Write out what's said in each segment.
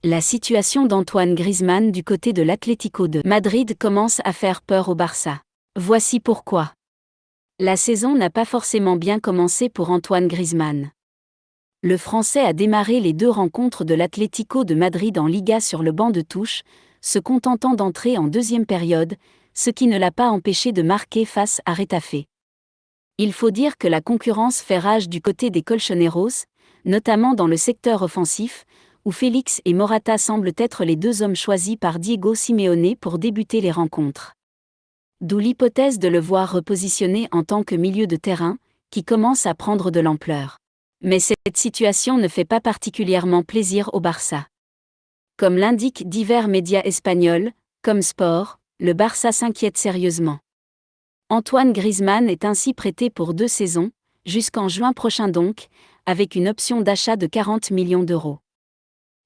La situation d'Antoine Griezmann du côté de l'Atlético de Madrid commence à faire peur au Barça. Voici pourquoi. La saison n'a pas forcément bien commencé pour Antoine Griezmann. Le Français a démarré les 2 rencontres de l'Atlético de Madrid en Liga sur le banc de touche, se contentant d'entrer en deuxième période, ce qui ne l'a pas empêché de marquer face à Retafe. Il faut dire que la concurrence fait rage du côté des Colchoneros, notamment dans le secteur offensif, où Félix et Morata semblent être les 2 hommes choisis par Diego Simeone pour débuter les rencontres. D'où l'hypothèse de le voir repositionné en tant que milieu de terrain, qui commence à prendre de l'ampleur. Mais cette situation ne fait pas particulièrement plaisir au Barça. Comme l'indiquent divers médias espagnols, comme Sport, le Barça s'inquiète sérieusement. Antoine Griezmann est ainsi prêté pour 2 saisons, jusqu'en juin prochain donc, avec une option d'achat de 40 millions d'euros.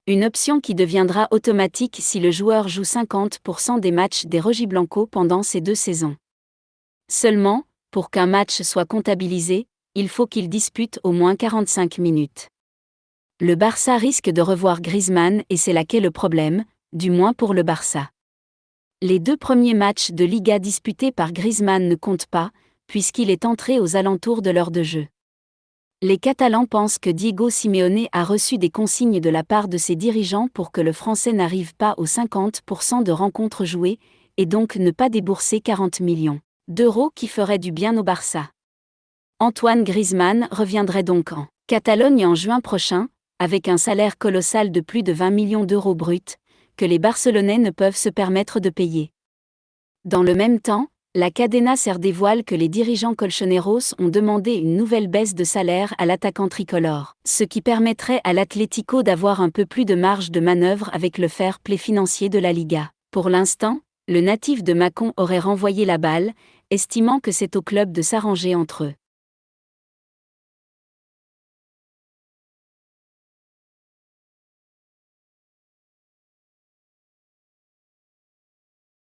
Une option qui deviendra automatique si le joueur joue 50% des matchs des Rojiblancos pendant ces 2 saisons. Seulement, pour qu'un match soit comptabilisé, il faut qu'il dispute au moins 45 minutes. Le Barça risque de revoir Griezmann et c'est là qu'est le problème, du moins pour le Barça. Les 2 premiers matchs de Liga disputés par Griezmann ne comptent pas, puisqu'il est entré aux alentours de l'heure de jeu. Les Catalans pensent que Diego Simeone a reçu des consignes de la part de ses dirigeants pour que le Français n'arrive pas aux 50% de rencontres jouées, et donc ne pas débourser 40 millions d'euros qui feraient du bien au Barça. Antoine Griezmann reviendrait donc en Catalogne en juin prochain, avec un salaire colossal de plus de 20 millions d'euros bruts, que les Barcelonais ne peuvent se permettre de payer. Dans le même temps, la Cadena Ser dévoile que les dirigeants colchoneros ont demandé une nouvelle baisse de salaire à l'attaquant tricolore, ce qui permettrait à l'Atlético d'avoir un peu plus de marge de manœuvre avec le fair play financier de la Liga. Pour l'instant, le natif de Mâcon aurait renvoyé la balle, estimant que c'est au club de s'arranger entre eux.